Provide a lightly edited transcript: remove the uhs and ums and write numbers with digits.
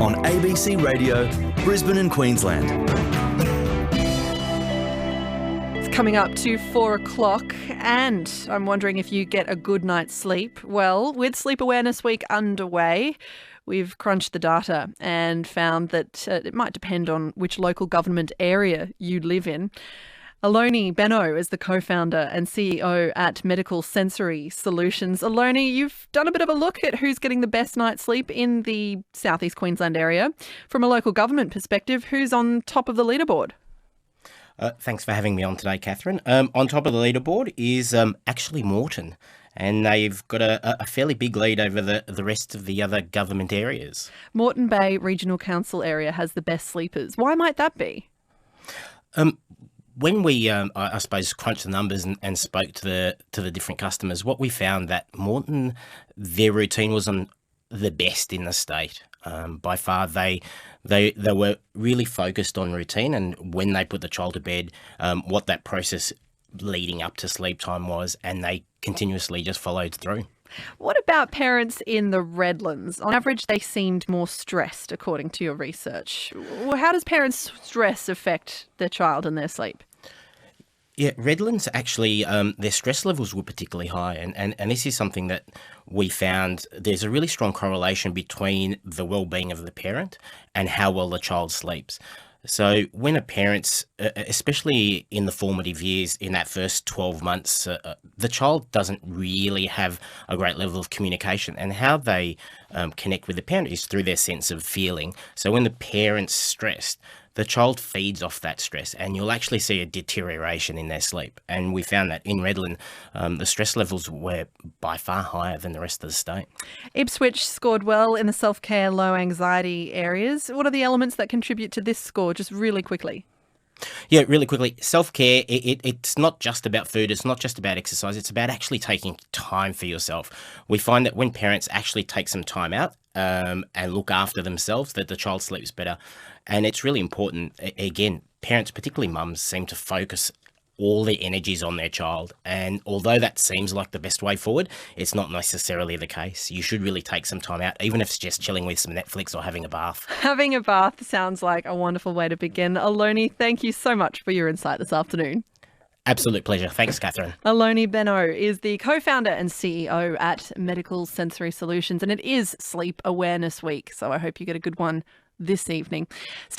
on ABC Radio, Brisbane and Queensland. It's coming up to 4 o'clock and I'm wondering if you get a good night's sleep. Well, with Sleep Awareness Week underway, we've crunched the data and found that it might depend on which local government area you live in. Aloni Beanu is the co-founder and CEO at Medical Sensory Solutions. Aloni, you've done a bit of a look at who's getting the best night's sleep in the southeast Queensland area. From a local government perspective, who's on top of the leaderboard? Thanks for having me on today, Catherine. On top of the leaderboard is actually Moreton, and they've got a fairly big lead over the rest of the other government areas. Moreton Bay Regional Council area has the best sleepers. Why might that be? When we, I suppose, crunched the numbers and spoke to the different customers, what we found that Moreton, their routine wasn't the best in the state. By far, they were really focused on routine and when they put the child to bed, what that process leading up to sleep time was, and they continuously just followed through. What about parents in the Redlands? On average, they seemed more stressed, according to your research. How does parents' stress affect their child and their sleep? Yeah, Redlands actually, their stress levels were particularly high, and this is something that we found there's a really strong correlation between the well-being of the parent and how well the child sleeps. So when a parent's, especially in the formative years, in that first 12 months, the child doesn't really have a great level of communication, and how they connect with the parent is through their sense of feeling. So when the parent's stressed, the child feeds off that stress, and you'll actually see a deterioration in their sleep. And we found that in Redland, the stress levels were by far higher than the rest of the state. Ipswich scored well in the self-care, low anxiety areas. What are the elements that contribute to this score, just really quickly? Yeah, really quickly. Self-care, it's not just about food. It's not just about exercise. It's about actually taking time for yourself. We find that when parents actually take some time out and look after themselves, that the child sleeps better. And it's really important. Again, parents, particularly mums, seem to focus all their energies on their child. And although that seems like the best way forward, it's not necessarily the case. You should really take some time out, even if it's just chilling with some Netflix or having a bath. Having a bath sounds like a wonderful way to begin. Aloni, thank you so much for your insight this afternoon. Absolute pleasure. Thanks, Catherine. Aloni Beanu is the co-founder and CEO at Medical Sensory Solutions, and it is Sleep Awareness Week, so I hope you get a good one this evening.